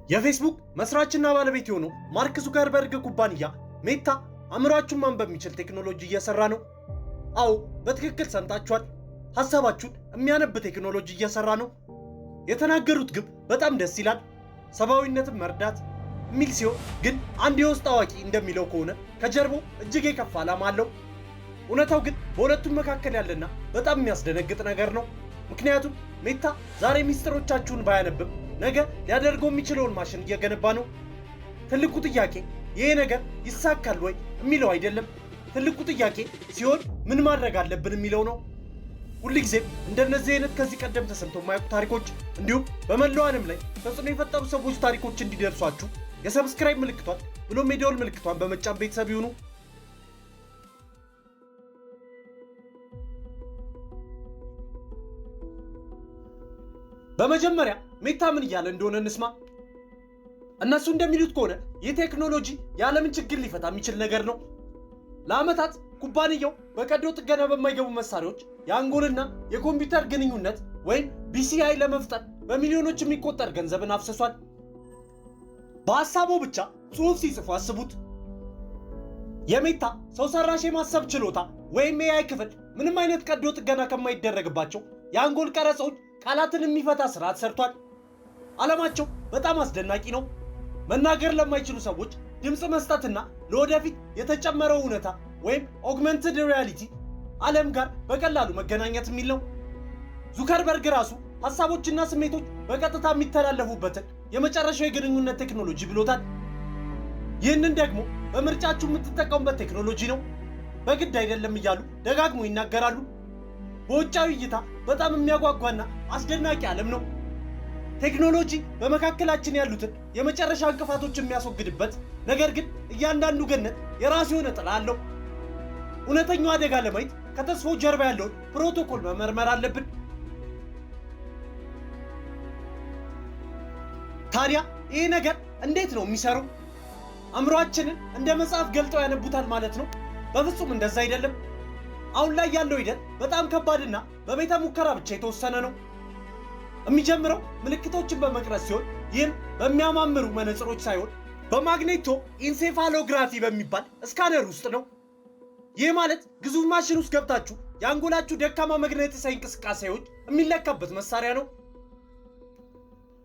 የፌስቡክ መስራችና ባለቤት የሆነው ማርክ ዙከርበርግ ኩባንያ ሜታ አእምሯችሁን ማንበብ የሚችል ቴክኖሎጂ እየሰራ ነው። አዎ በትክክል ሰምታችኋል። ሐሳባችሁን የሚያነብ ቴክኖሎጂ እየሰራ ነው። የተናገሩት ግብ በጣም ደስ ይላል። ሰብአዊነትን መርዳት የሚል ሲሆን ግን አንድ የውስጥ አዋቂ እንደሚለው ከሆነ ከጀርባው እጅግ የከፋ ዓላማ አለው። እውነታው ግን በሁለቱም መካከል ያለና በጣም የሚያስደነግጥ ነገር ነው። ምክንያቱም ሜታ ዛሬ ሚስጥሮቻችሁን ባያነብም ነገ ሊያደርገው የሚችለውን ማሽን እየገነባ ነው። ትልቁ ጥያቄ ይሄ ነገር ይሳካል ወይ የሚለው አይደለም። ትልቁ ጥያቄ ሲሆን ምን ማድረግ አለብን የሚለው ነው። ሁልጊዜም እንደነዚህ አይነት ከዚህ ቀደም ተሰምተው የማያውቁ ታሪኮች እንዲሁም በመላው ዓለም ላይ ተጽዕኖ የፈጠሩ ሰዎች ታሪኮች እንዲደርሷችሁ የሰብስክራይብ ምልክቷን ብሎም የደወል ምልክቷን በመጫን ቤተሰብ ይሁኑ። በመጀመሪያ ሜታ ምን እያለ እንደሆነ እንስማ። እነሱ እንደሚሉት ከሆነ ይህ ቴክኖሎጂ የዓለምን ችግር ሊፈታ የሚችል ነገር ነው። ለዓመታት ኩባንያው በቀዶ ጥገና በማይገቡ መሳሪያዎች የአንጎልና የኮምፒውተር ግንኙነት ወይም ቢሲአይ ለመፍጠር በሚሊዮኖች የሚቆጠር ገንዘብን አፍስሷል። በሐሳቡ ብቻ ጽሑፍ ሲጽፉ አስቡት። የሜታ ሰው ሰራሽ የማሰብ ችሎታ ወይም ኤአይ ክፍል ምንም አይነት ቀዶ ጥገና ከማይደረግባቸው የአንጎል ቀረጻዎች ቃላትን የሚፈታ ስርዓት ሰርቷል። ዓለማቸው በጣም አስደናቂ ነው። መናገር ለማይችሉ ሰዎች ድምፅ መስጠትና ለወደፊት የተጨመረው እውነታ ወይም ኦግመንትድ ሪያሊቲ ዓለም ጋር በቀላሉ መገናኘት የሚል ነው። ዙከርበርግ ራሱ ሐሳቦችና ስሜቶች በቀጥታ የሚተላለፉበትን የመጨረሻው የግንኙነት ቴክኖሎጂ ብሎታል። ይህንን ደግሞ በምርጫችሁ የምትጠቀሙበት ቴክኖሎጂ ነው፣ በግድ አይደለም እያሉ ደጋግሞ ይናገራሉ። በውጫዊ እይታ በጣም የሚያጓጓና አስደናቂ ዓለም ነው። ቴክኖሎጂ በመካከላችን ያሉትን የመጨረሻ እንቅፋቶች የሚያስወግድበት፣ ነገር ግን እያንዳንዱ ገነት የራሱ የሆነ ጥላ አለው። እውነተኛው አደጋ ለማየት ከተስፋው ጀርባ ያለውን ፕሮቶኮል መመርመር አለብን። ታዲያ ይህ ነገር እንዴት ነው የሚሰራው? አእምሯችንን እንደ መጽሐፍ ገልጠው ያነቡታል ማለት ነው? በፍጹም እንደዛ አይደለም። አሁን ላይ ያለው ሂደት በጣም ከባድና በቤተ ሙከራ ብቻ የተወሰነ ነው። የሚጀምረው ምልክቶችን በመቅረጽ ሲሆን ይህም በሚያማምሩ መነጽሮች ሳይሆን በማግኔቶ ኢንሴፋሎግራፊ በሚባል ስካነር ውስጥ ነው። ይህ ማለት ግዙፍ ማሽን ውስጥ ገብታችሁ የአንጎላችሁ ደካማ መግነጢሳዊ እንቅስቃሴዎች የሚለካበት መሳሪያ ነው።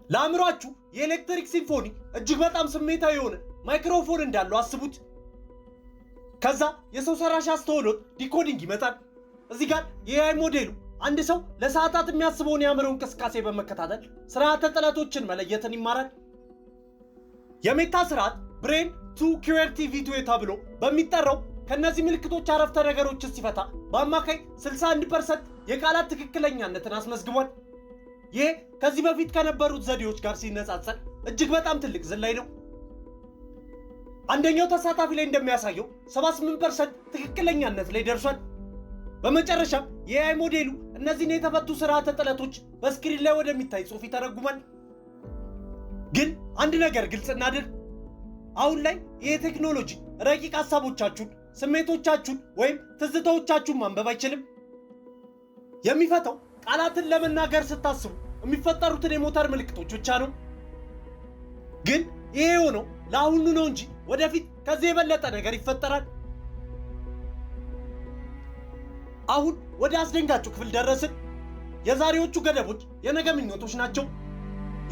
ለአእምሯችሁ የኤሌክትሪክ ሲምፎኒ እጅግ በጣም ስሜታዊ የሆነ ማይክሮፎን እንዳለው አስቡት። ከዛ የሰው ሰራሽ አስተውሎት ዲኮዲንግ ይመጣል። እዚህ ጋር የኤአይ ሞዴሉ አንድ ሰው ለሰዓታት የሚያስበውን የአእምሮ እንቅስቃሴ በመከታተል ስርዓተ ጥለቶችን መለየትን ይማራል። የሜታ ስርዓት ብሬን ቱ ክሬቲቪቲ ተብሎ በሚጠራው ከነዚህ ምልክቶች አረፍተ ነገሮችን ሲፈታ በአማካይ 61% የቃላት ትክክለኛነትን አስመዝግቧል። ይህ ከዚህ በፊት ከነበሩት ዘዴዎች ጋር ሲነጻጸር እጅግ በጣም ትልቅ ዝላይ ነው። አንደኛው ተሳታፊ ላይ እንደሚያሳየው 78% ትክክለኛነት ላይ ደርሷል። በመጨረሻም የኤአይ ሞዴሉ እነዚህን የተፈቱ ስርዓተ ጥለቶች በስክሪን ላይ ወደሚታይ ጽሑፍ ይተረጉማል። ግን አንድ ነገር ግልጽ እናድርግ። አሁን ላይ ይህ ቴክኖሎጂ ረቂቅ ሐሳቦቻችሁን፣ ስሜቶቻችሁን ወይም ትዝታዎቻችሁን ማንበብ አይችልም። የሚፈታው ቃላትን ለመናገር ስታስቡ የሚፈጠሩትን የሞተር ምልክቶች ብቻ ነው። ግን ይሄ የሆነው ለአሁኑ ነው እንጂ ወደፊት ከዚህ የበለጠ ነገር ይፈጠራል። አሁን ወደ አስደንጋጩ ክፍል ደረስን። የዛሬዎቹ ገደቦች የነገ ምኞቶች ናቸው።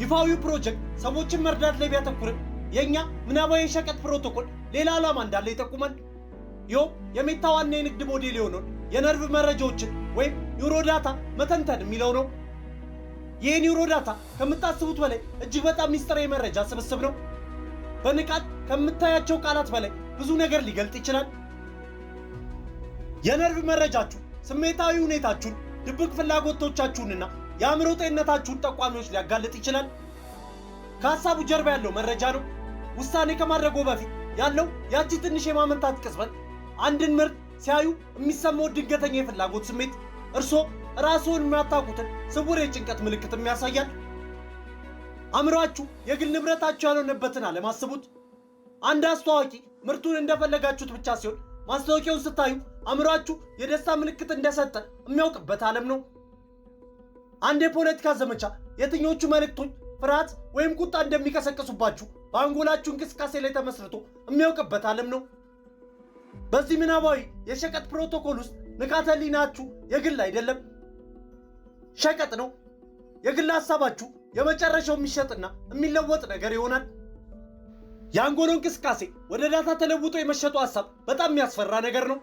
ይፋዊው ፕሮጀክት ሰዎችን መርዳት ላይ ቢያተኩርም የእኛ ምናባዊ የሸቀጥ ፕሮቶኮል ሌላ ዓላማ እንዳለ ይጠቁማል። ይኸውም የሜታ ዋና የንግድ ሞዴል የሆነውን የነርቭ መረጃዎችን ወይም ኒውሮዳታ መተንተን የሚለው ነው። ይህ ኒውሮዳታ ከምታስቡት በላይ እጅግ በጣም ሚስጥራዊ መረጃ ስብስብ ነው። በንቃት ከምታያቸው ቃላት በላይ ብዙ ነገር ሊገልጥ ይችላል። የነርቭ መረጃችሁ ስሜታዊ ሁኔታችሁን፣ ድብቅ ፍላጎቶቻችሁንና የአእምሮ ጤንነታችሁን ጠቋሚዎች ሊያጋልጥ ይችላል። ከሐሳቡ ጀርባ ያለው መረጃ ነው። ውሳኔ ከማድረጎ በፊት ያለው ያቺ ትንሽ የማመንታት ቅጽበት፣ አንድን ምርት ሲያዩ የሚሰማው ድንገተኛ የፍላጎት ስሜት፣ እርስዎ ራስዎን የሚያታውቁትን ስውር የጭንቀት ምልክትም ያሳያል። አእምሯችሁ የግል ንብረታችሁ ያልሆነበትን ዓለም አስቡት። አንድ አስተዋዋቂ ምርቱን እንደፈለጋችሁት ብቻ ሲሆን ማስታወቂያውን ስታዩ አእምሯችሁ የደስታ ምልክት እንደሰጠ የሚያውቅበት ዓለም ነው። አንድ የፖለቲካ ዘመቻ የትኞቹ መልእክቶች ፍርሃት ወይም ቁጣ እንደሚቀሰቅሱባችሁ በአንጎላችሁ እንቅስቃሴ ላይ ተመስርቶ የሚያውቅበት ዓለም ነው። በዚህ ምናባዊ የሸቀጥ ፕሮቶኮል ውስጥ ንቃተ ህሊናችሁ የግል አይደለም፣ ሸቀጥ ነው። የግል ሐሳባችሁ የመጨረሻው የሚሸጥና የሚለወጥ ነገር ይሆናል። የአንጎሎ እንቅስቃሴ ወደ ዳታ ተለውጦ የመሸጡ ሐሳብ በጣም የሚያስፈራ ነገር ነው።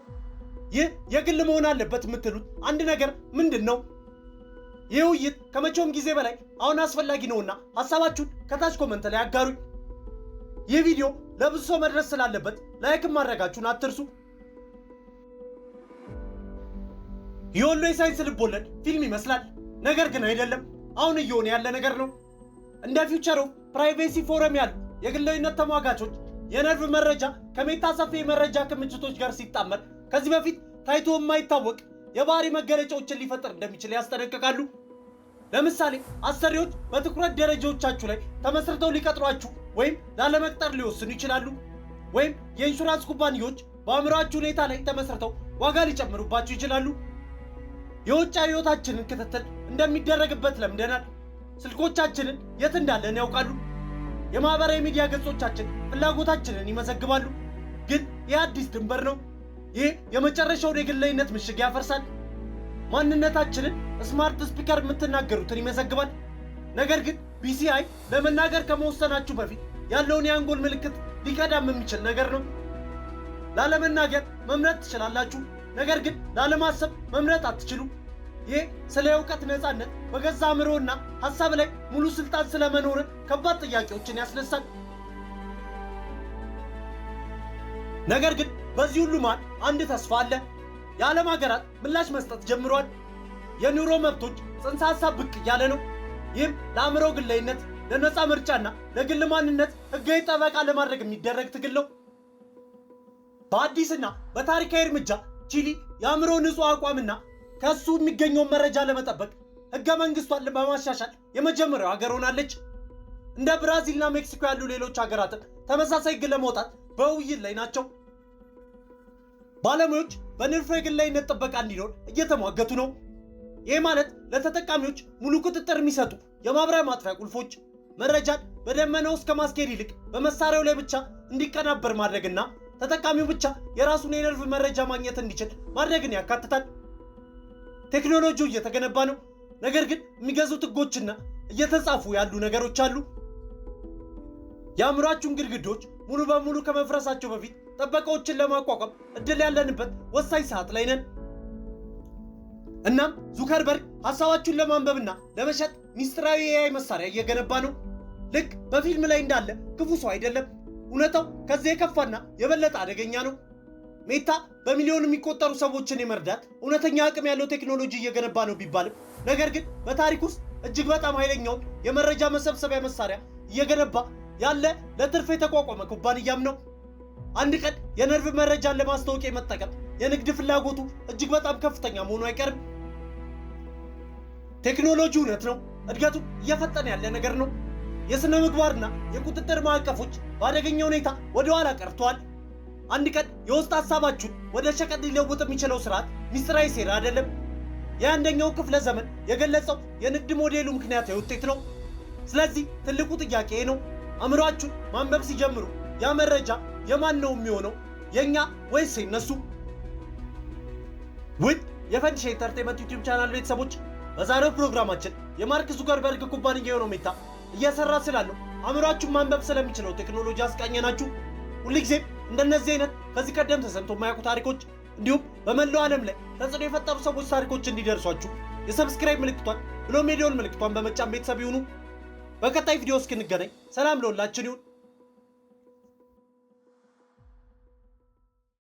ይህ የግል መሆን አለበት የምትሉት አንድ ነገር ምንድን ነው? ይህ ውይይት ከመቼውም ጊዜ በላይ አሁን አስፈላጊ ነውና ሐሳባችሁን ከታች ኮመንት ላይ አጋሩኝ። ይህ ቪዲዮ ለብዙ ሰው መድረስ ስላለበት ላይክ ማድረጋችሁን አትርሱ። የወሎ የሳይንስ ልቦለድ ፊልም ይመስላል፣ ነገር ግን አይደለም። አሁን እየሆነ ያለ ነገር ነው። እንደ ፊውቸር ኦፍ ፕራይቬሲ ፎረም ያሉ የግላዊነት ተሟጋቾች የነርቭ መረጃ ከሜታ ሰፊ የመረጃ ክምችቶች ጋር ሲጣመር ከዚህ በፊት ታይቶ የማይታወቅ የባህሪ መገለጫዎችን ሊፈጥር እንደሚችል ያስጠነቅቃሉ። ለምሳሌ አሰሪዎች በትኩረት ደረጃዎቻችሁ ላይ ተመስርተው ሊቀጥሯችሁ ወይም ላለመቅጠር ሊወስኑ ይችላሉ። ወይም የኢንሹራንስ ኩባንያዎች በአእምሯችሁ ሁኔታ ላይ ተመስርተው ዋጋ ሊጨምሩባችሁ ይችላሉ። የውጭ ህይወታችንን ክትትል እንደሚደረግበት ለምደናል። ስልኮቻችንን የት እንዳለን ያውቃሉ። የማህበራዊ ሚዲያ ገጾቻችን ፍላጎታችንን ይመዘግባሉ። ግን ይህ አዲስ ድንበር ነው። ይህ የመጨረሻውን የግላዊነት ምሽግ ያፈርሳል። ማንነታችንን ስማርት ስፒከር የምትናገሩትን ይመዘግባል። ነገር ግን ቢሲአይ ለመናገር ከመወሰናችሁ በፊት ያለውን የአንጎል ምልክት ሊቀዳም የሚችል ነገር ነው። ላለመናገር መምረጥ ትችላላችሁ፣ ነገር ግን ላለማሰብ መምረጥ አትችሉም። ይህ ስለ እውቀት ነፃነት በገዛ አእምሮና ሐሳብ ላይ ሙሉ ስልጣን ስለመኖር ከባድ ጥያቄዎችን ያስነሳል። ነገር ግን በዚህ ሁሉ መሃል አንድ ተስፋ አለ። የዓለም ሀገራት ምላሽ መስጠት ጀምረዋል። የኑሮ መብቶች ጽንሰ ሐሳብ ብቅ እያለ ነው። ይህም ለአእምሮ ግላዊነት፣ ለነፃ ምርጫና ለግል ማንነት ህጋዊ ጠበቃ ለማድረግ የሚደረግ ትግል ነው። በአዲስና በታሪካዊ እርምጃ ቺሊ የአእምሮ ንጹህ አቋምና ከሱ የሚገኘውን መረጃ ለመጠበቅ ህገ መንግስቷን በማሻሻል የመጀመሪያው ሀገር ሆናለች። እንደ ብራዚልና ሜክሲኮ ያሉ ሌሎች ሀገራትም ተመሳሳይ ህግ ለማውጣት በውይይት ላይ ናቸው። ባለሙያዎች በንድፈ የግላዊነት ጥበቃ እንዲኖር እየተሟገቱ ነው። ይህ ማለት ለተጠቃሚዎች ሙሉ ቁጥጥር የሚሰጡ የማብሪያ ማጥፊያ ቁልፎች መረጃን በደመና ውስጥ ከማስኬድ ይልቅ በመሳሪያው ላይ ብቻ እንዲቀናበር ማድረግና ተጠቃሚው ብቻ የራሱን የነርቭ መረጃ ማግኘት እንዲችል ማድረግን ያካትታል። ቴክኖሎጂው እየተገነባ ነው፣ ነገር ግን የሚገዙት ህጎችና እየተጻፉ ያሉ ነገሮች አሉ። የአእምሯችሁን ግድግዳዎች ሙሉ በሙሉ ከመፍረሳቸው በፊት ጥበቃዎችን ለማቋቋም እድል ያለንበት ወሳኝ ሰዓት ላይ ነን። እናም ዙከርበርግ ሐሳባችሁን ለማንበብና ለመሸጥ ሚስጥራዊ የኤአይ መሳሪያ እየገነባ ነው። ልክ በፊልም ላይ እንዳለ ክፉ ሰው አይደለም። እውነታው ከዚህ የከፋና የበለጠ አደገኛ ነው። ሜታ በሚሊዮን የሚቆጠሩ ሰዎችን የመርዳት እውነተኛ አቅም ያለው ቴክኖሎጂ እየገነባ ነው ቢባልም፣ ነገር ግን በታሪክ ውስጥ እጅግ በጣም ኃይለኛውን የመረጃ መሰብሰቢያ መሳሪያ እየገነባ ያለ ለትርፍ የተቋቋመ ኩባንያም ነው። አንድ ቀን የነርቭ መረጃን ለማስታወቂያ የመጠቀም የንግድ ፍላጎቱ እጅግ በጣም ከፍተኛ መሆኑ አይቀርም። ቴክኖሎጂ እውነት ነው፣ እድገቱ እየፈጠነ ያለ ነገር ነው። የሥነ ምግባርና የቁጥጥር ማዕቀፎች በአደገኛ ሁኔታ ወደ ኋላ ቀርተዋል። አንድ ቀን የውስጥ ሐሳባችሁን ወደ ሸቀጥ ሊለውጥ የሚችለው ስርዓት ሚስጥራዊ ሴራ አይደለም። የአንደኛው ክፍለ ዘመን የገለጸው የንግድ ሞዴሉ ምክንያታዊ ውጤት ነው። ስለዚህ ትልቁ ጥያቄ ነው፣ አእምሯችሁን ማንበብ ሲጀምሩ ያ መረጃ የማን ነው የሚሆነው? የኛ ወይስ የነሱ? ውድ የፈንዲሻ ኢንተርቴንመንት ዩቲዩብ ቻናል ቤተሰቦች በዛሬው ፕሮግራማችን የማርክ ዙከርበርግ ኩባንያ የሆነው ሜታ እየሰራ ስላለው አእምሯችሁን ማንበብ ስለሚችለው ቴክኖሎጂ አስቃኘናችሁ። ሁልጊዜም እንደነዚህ አይነት ከዚህ ቀደም ተሰምቶ የማያውቁ ታሪኮች እንዲሁም በመላው ዓለም ላይ ተጽዕኖ የፈጠሩ ሰዎች ታሪኮች እንዲደርሷችሁ የሰብስክራይብ ምልክቷን ብሎም የደወል ምልክቷን በመጫን ቤተሰብ ይሁኑ። በቀጣይ ቪዲዮ እስክንገናኝ ሰላም ለሁላችን ይሁን።